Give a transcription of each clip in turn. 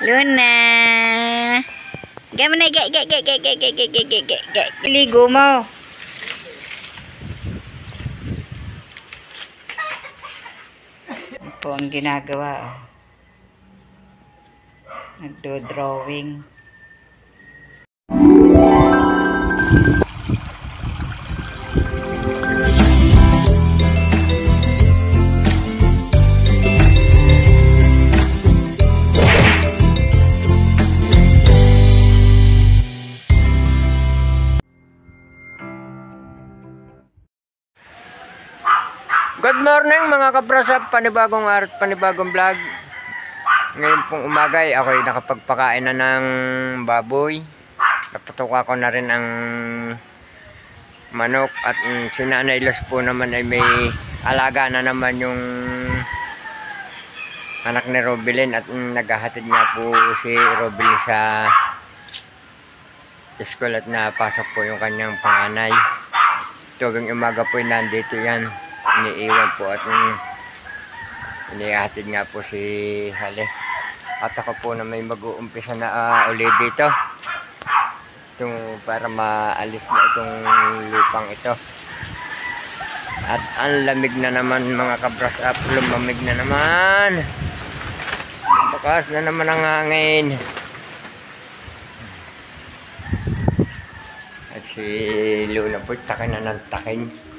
Luna. Gamo na, ligo mo. Ito po ang ginagawa. Nagdo-drawing. Good morning mga kabrasap, panibagong art, panibagong vlog. Ngayon pong umaga ay ako'y nakapagpakain na ng baboy. Natutuka ko na rin ang manok at si Nanay Los po naman ay may alaga na naman yung anak ni Robilin at naghahatid nga po si Robilin sa school at napasok po yung kanyang panganay. Tuwing umaga po nandito yan. Iniiwan po at inihatid nga po si Hale. At ako po na may mag-uumpisa na ulit dito. Para maalis na itong lupang ito. At ang lamig na naman mga kabras up. Lumamig na naman. Bakas na naman ang hangin. At si Luna po takin na ng takin.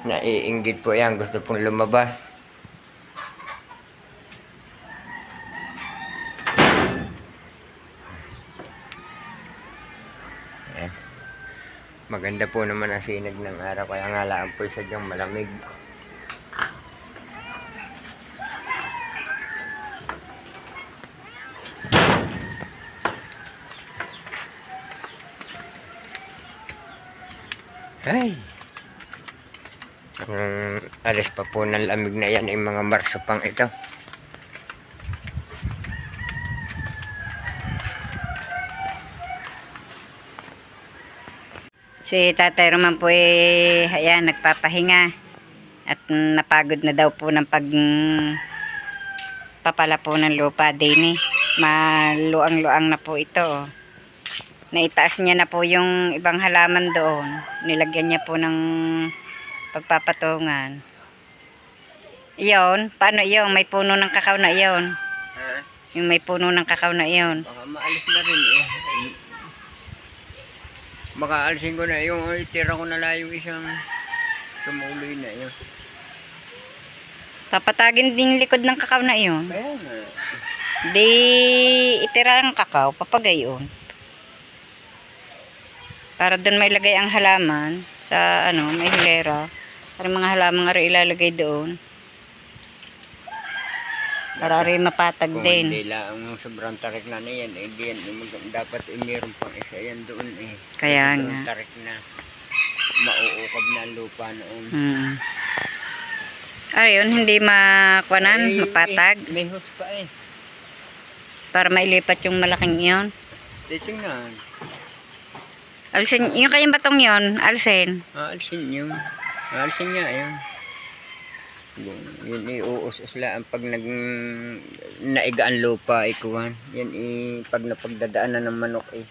Naiinggit po yan, gusto pong lumabas. Yes. Maganda po naman ang sinag ng araw, kaya nga lang po sadyang malamig. Ay! Alis pa po ng lamig na yan ay mga Marso pang ito. Si Tatay Roman po ayan, nagpapahinga. At napagod na daw po ng papala po ng lupa din eh. Maluang-luang na po ito. Naitaas niya na po yung ibang halaman doon. Nilagyan niya po ng pagpapatungan. Iyon, paano iyon? May puno ng kakao na iyon. Ha? Yung may puno ng kakao na iyon. Baka maalis na rin eh. Baka alisin ko na yung itira ko na lang yung isang sumuloy na yun. Papatagin din likod ng kakao na iyon. Kaya nga. Di itira ang kakao, papagayon. Para doon may lagay ang halaman sa may hilera. Para mga halaman nga rin ilalagay doon. Para rin mapatag kung din. Hindi lang ang sobrang tarik na yan, eh di yan, dapat meron pang isa yan doon eh. Kaya sobrang nga. tarik na, mauukab na ang lupa noon. Ayun, hindi makuanan, mapatag. May hose pa eh. Para mailipat yung malaking iyon. Titingnan. Alisin, yung kayang batong yon, alisin. Alisin yun. Alisin niya yun. Yun iuus-uslaan pag naigaan lupa ikuhan. Yan pag napagdadaan na ng manok eh.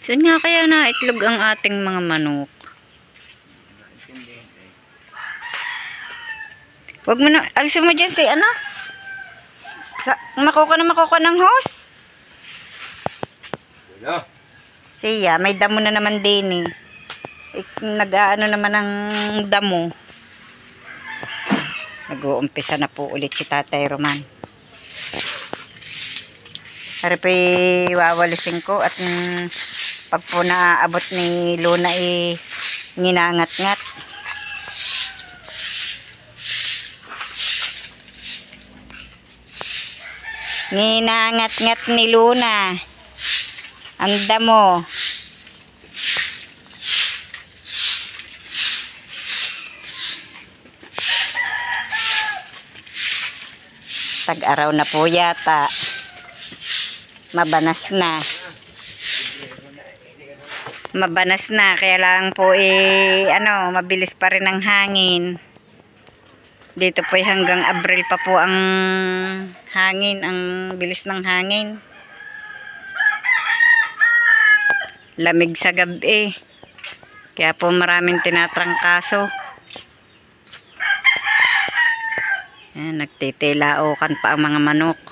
Saan nga kaya na itlog ang ating mga manok? Wag mo na, alisin mo dyan si makuha ng hose. Wala. Siya, may damo na naman din eh. Nag-aano naman ng damo. Nag-uumpisa na po ulit si Tatay Roman. Harapay wawalisin ko at pag po naaabot ni Luna nginangat-ngat. Nginangat-ngat ni Luna. Ang damo. Tag-araw na po yata. Mabanas na. Mabanas na. Kaya lang po mabilis pa rin ang hangin. Dito po hanggang Abril pa po ang hangin, ang bilis ng hangin. Lamig sa gabi. Kaya po maraming tinatrangkaso. Ayan, nagtitilaokan pa ang mga manok.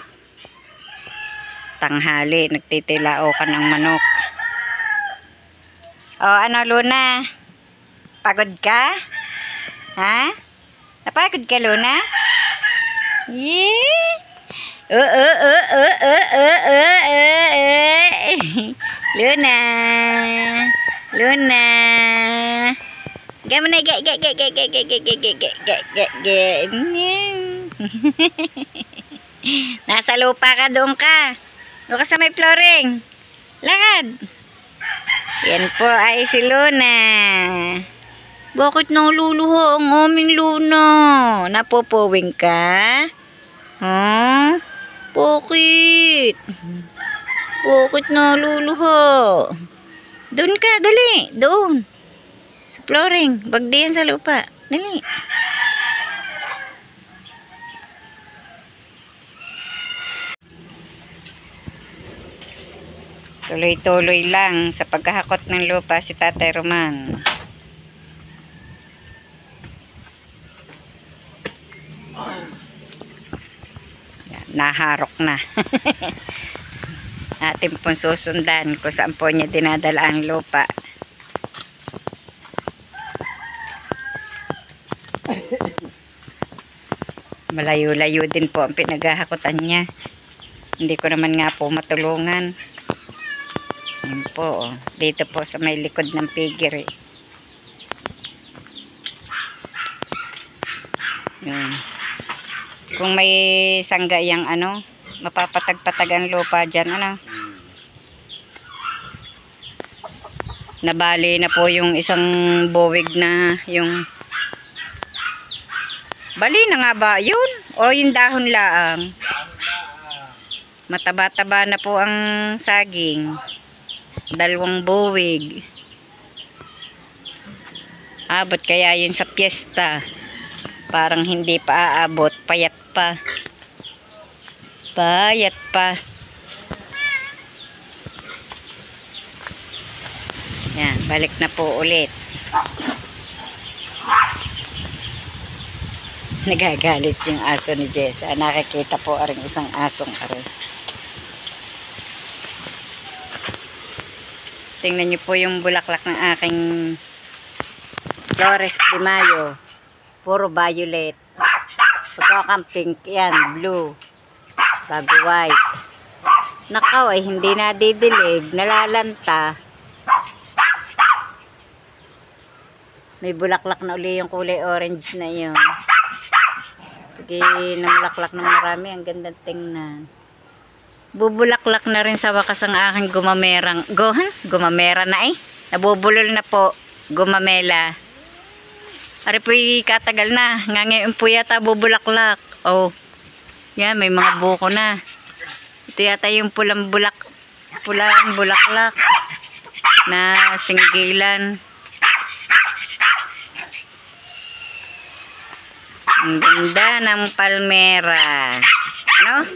Tanghali, nagtitilaokan ang manok. O, ano, Luna? Pagod ka? Ha? Napagod ka, Luna? Yeah! Luna! Luna! Gamo na, nasa lupa ka, doon ka. Doon ka sa may flooring. Lakad. Yan po ay si Luna. Bakit naluluho ang aming Luna? Napupuwing ka? Huh? Bakit? Bakit naluluho? Doon ka, dali. Doon. Sa flooring. Bagdiyan sa lupa. Dali. Tuloy-tuloy lang sa paghahakot ng lupa si Tatay Roman. Yan, naharok na. Atin pong susundan kung saan po niya dinadala ang lupa. Malayo-layo din po ang pinaghahakotan niya. Hindi ko naman nga po matulungan. Yan po, oh. Dito po sa may likod ng piggery. Yan. Kung may sangga yang ano, mapapatag-patag ang lupa dyan, ano. Nabali na po yung isang buwig na yung... Bali na nga ba yun? O yung dahon laang? Mataba-taba na po ang saging. 2 buwig. Abot kaya yun sa piyesta. Parang hindi pa aabot. Payat pa. Payat pa. Yan, balik na po ulit. Nagagalit yung aso ni Jessa. Nakikita po aring isang asong aray. Tingnan niyo po yung bulaklak ng aking Flores de Mayo. Puro violet. Pagkakang pink, yan, blue. Bago white. Nakaw ay hindi nadidilig, nalalanta. May bulaklak na uli yung kulay orange na yun. Sige, namulaklak ng marami. Ang ganda tingnan. Bubulaklak na rin sa wakas ang aking gumamerang. Gumamera na eh. Nabubulol na po. Gumamela. Ari po'y katagal na. Nga ngayon po yata bubulaklak. Oh. Yan, may mga buko na. Ito yata yung pulang bulaklak na singgilan. Ang ganda ng palmera. Ano?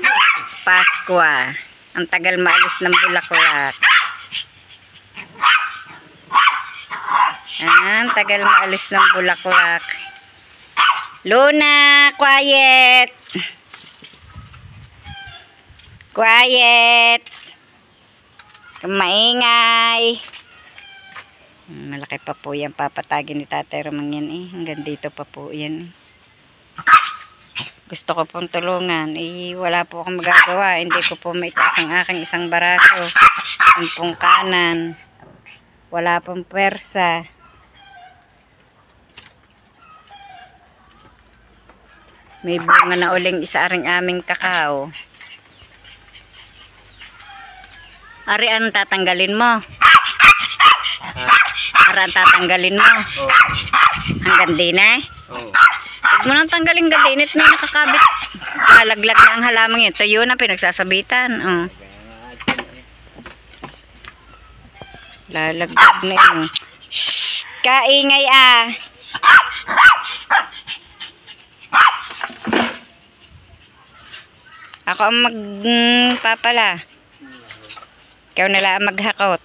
Paskwa. Ang tagal maalis ng bulaklak. Ang tagal maalis ng bulaklak. Luna, quiet. Quiet. Maingay. Malaki pa po yan. Papatagin ni Tatay Romang yan eh. Hanggang dito pa po yan eh. Gusto ko pong tulungan. Eh, wala po akong magagawa. Hindi ko po maitaas ang aking isang baraso. Ang pong kanan. Wala pong pwersa. May bunga na uling isa ring aming kakao. Ari, ang tatanggalin mo? Ari, ang tatanggalin mo? Hanggang din eh? Huwag mo nang tanggalin gadinit, may nakakabit. Lalaglag na ang halamang yun. Tuyo na pinagsasabitan. Oh. Lalaglag na yun. Shhh! Kaingay ah! Ako ang magpapala. Ikaw na lang maghakot.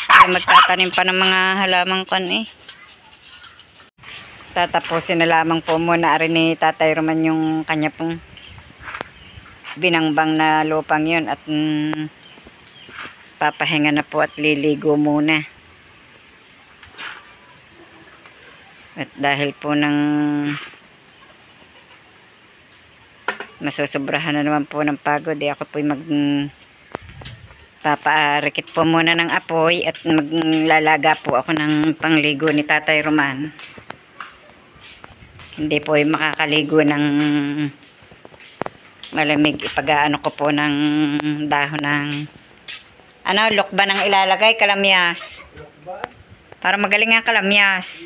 Ay, magtatanim pa ng mga halamang kan eh. Tatapusin na lamang po muna rin ni Tatay Roman yung kanya pong binangbang na lupang yun at papahinga na po at liligo muna. At dahil po ng masusobrahan na naman po ng pagod, ako po'y papaarikit po muna ng apoy at maglalaga po ako ng pangligo ni Tatay Roman. Hindi po ay makakaligo ng malamig. Ipag-aano ko po ng dahon ng lukban ang ilalagay, kalamyas. Para magaling ang kalamyas.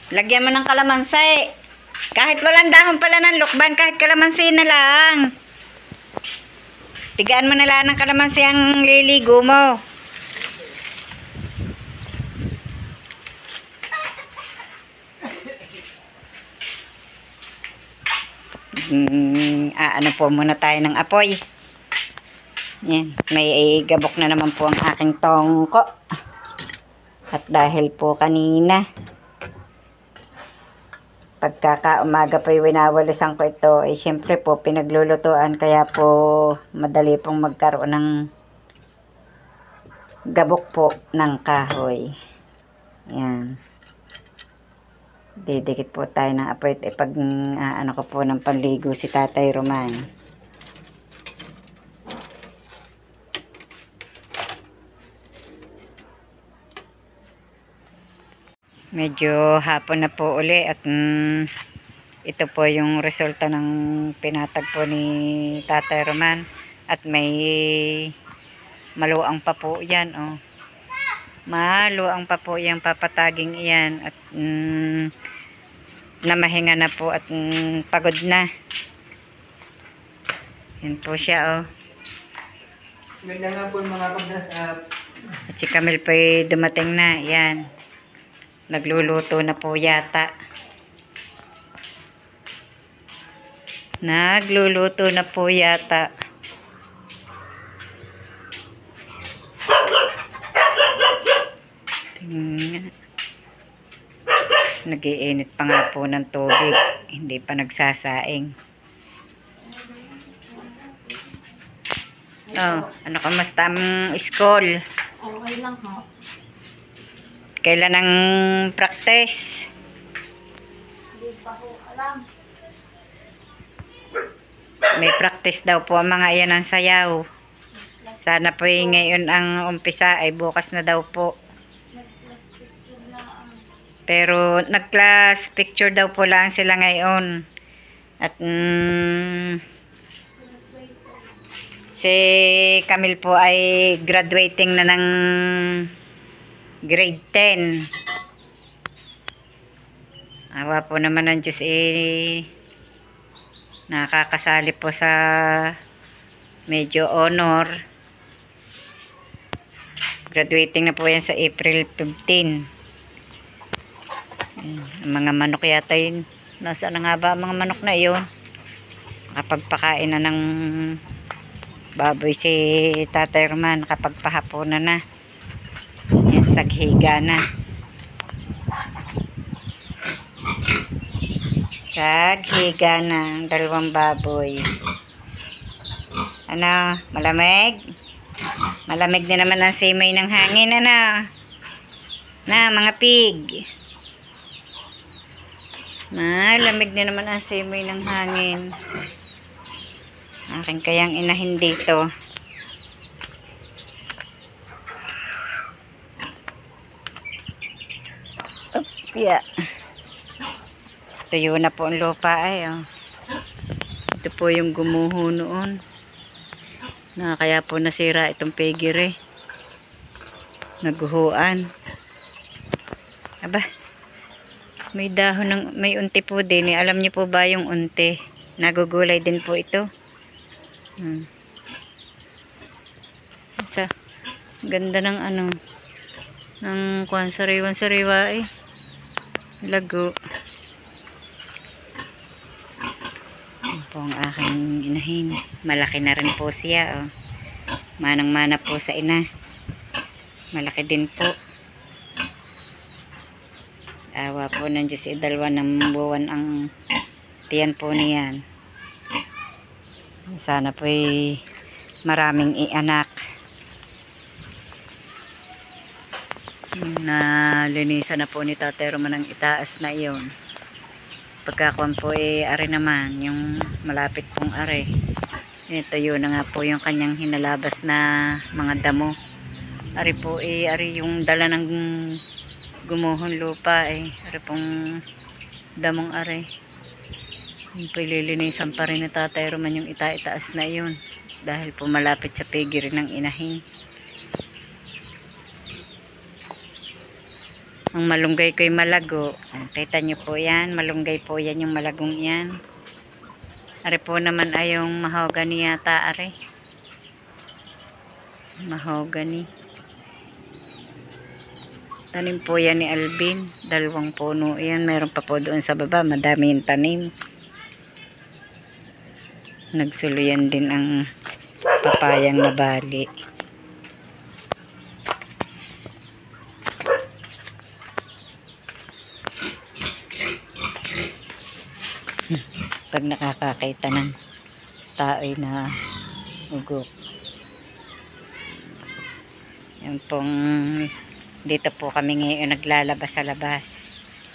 Lagyan mo ng kalamansi. Kahit walang dahon pala ng lukban, kahit kalamansi na lang. Tigaan mo na lang ng kalamansi ang liligo mo. Ano po muna tayo ng apoy. Yan, may gabok na naman po ang aking tongko. At dahil po kanina pagkakaumaga po winawalisan ko ito, syempre po pinaglulutuan, kaya po madali pong magkaroon ng gabok po ng kahoy. Yan. Didikit po tayo ng apoy at ipag ano ko po ng panligo si Tatay Roman. Medyo hapon na po uli at ito po yung resulta ng pinatag po ni Tatay Roman at may maluang pa po yan, oh. Maluang pa po yung papataging iyan at namahinga na po at pagod na. Yan po siya, oh. Ganda nga po mga kabras. At si Camille po ay dumating na. Yan. Nagluluto na po yata. Nagluluto na po yata. Nag-iinit pa nga po ng tubig. Hindi pa nagsasaing. Oh, ano kamusta ang school? Okay lang ho. Kailan ang practice? Hindi pa ho alam. May practice daw po ang mga iyan ng sayaw. Sana po ngayon ang umpisa ay bukas na daw po. Nag-class picture lang. Pero nag-class picture daw po lang sila ngayon. At si Camille po ay graduating na ng grade 10. Awa po naman ng Diyos, nakakasali po sa medyo honor. Graduating na po yan sa April 15. Ang mga manok yata yun. Nasaan na nga ba ang mga manok na yun? Nakapagpakain na ng baboy si Tatay Roman. Nakapagpahaponan na. Yan, saghiga na. Saghiga na ang dalawang baboy. Ano, malamig? Malamig na naman ang simoy ng hangin, ano? Na, mga pig. Malamig na naman ang simoy ng hangin. Aking kayang inahin dito. Yeah. Tuyo na po ang lupa ay, oh. Ito po yung gumuho noon. Kaya po nasira itong pegire. Naguhuan. Aba. May dahon ng, may unti po din. Alam niyo po ba yung unti? Nagugulay din po ito. Sa ganda ng ano. ng kuwan sariwan-sariwa eh. Lago. Yan po ang aking inahin. Malaki na rin po siya. Oh. Manang-mana po sa ina. Malaki din po. Awa po ng Diyos, idalwa ng buwan ang tiyan po niyan. Sana po maraming ianak. Nalinisan na po ni Tatay Roman ang itaas na iyon. Pagkakuan po ari naman, yung malapit pong ari. Ituyo na nga po yung kanyang hinalabas na mga damo. Ari po ari yung dala ng gumuhon lupa Ari pong damong ari. Yung po ililinisan pa rin ni Tatay Roman yung itaas na iyon. Dahil po malapit sa pigiri ng inahin. Ang malunggay ko'y malago. Kita nyo po yan. Malunggay po yan yung malagong yan. Ari po naman ay yung mahogany yata ari. Mahogany. Tanim po yan ni Alvin. 2 puno yan. Meron pa po doon sa baba. Madami yung tanim. Nagsuluyan din ang papayang nabali. Pag nakakakita ng tao'y na ugok. Yan pong dito po kami ngayon naglalaba sa labas.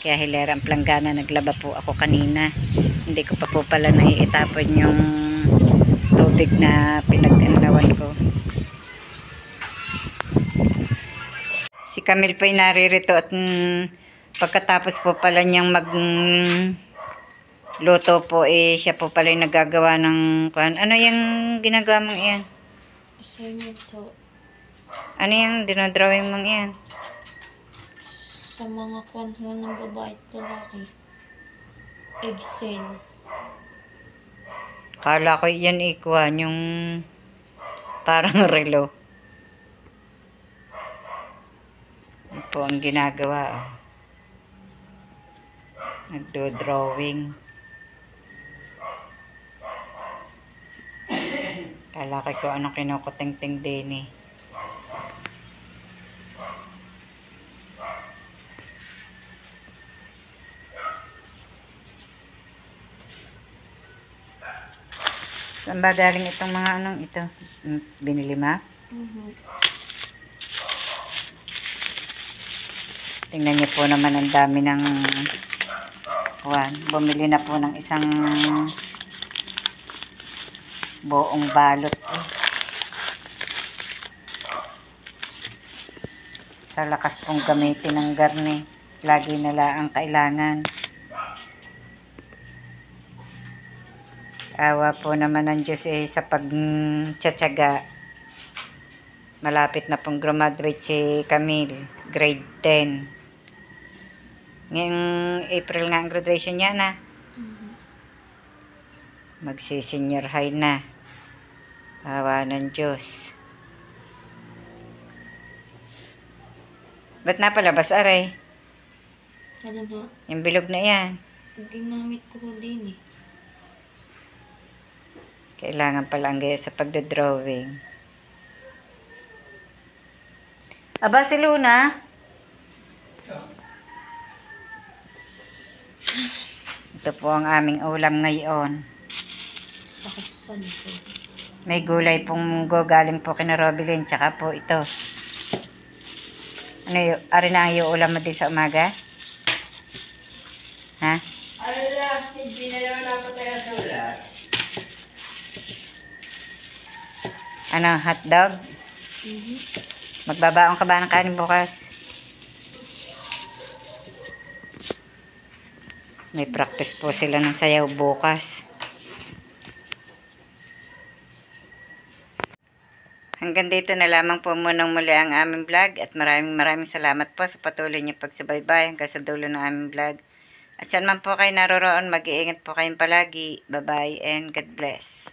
Kaya hilera ang planggana, naglaba po ako kanina. Hindi ko pa po pala naiitapon yung tubig na pinag-anawan ko. Si Camille po'y naririto at pagkatapos po pala niyang luto po siya po pala yung nagagawa ng ano yung ginagawa mong iyan? Assignment to. Ano yung dinodrawing mong iyan? Sa mga kwanho ng babae at lalaki. Excel. Kala ko yan ikuan yung parang relo. Yan po ang ginagawa. Nagdo-drawing. Kala ko ano kinukuting-ting din Saan ba galing itong mga anong ito? Binili ma? Tingnan niyo po naman ang dami ng bumili na po ng isang buong balot Sa lakas pong gamitin ng garni. Lagi nila ang kailangan. Awa po naman ng Diyos sa pagtsatsaga. Malapit na pong graduate si Camille, grade 10. Ngayong April nga ang graduation niya na. Magsi-senior high na. Awa ng Diyos. Ba't napalabas aray? Ano ba? Yung bilog na yan. Ginamit ko din Kailangan pala ang gaya sa pagdodrawing. Aba si Luna? Ito po ang aming ulam ngayon. Sakit sa likod. May gulay pong galing po kina Robilyn. Tsaka po ito. Ano yun? Ari na ang ulam mo din sa umaga? Ha? Hindi na naman ako tayo sulat. Ano? Hotdog? Magbabaon ka ba ng kanin bukas? May practice po sila ng sayaw bukas. Hanggang dito na lamang po munang muli ang aming vlog at maraming salamat po sa patuloy niyo pagsubaybay hanggang sa dulo ng aming vlog. At saan man po kayo naroroon, mag-iingat po kayong palagi. Bye-bye and God bless.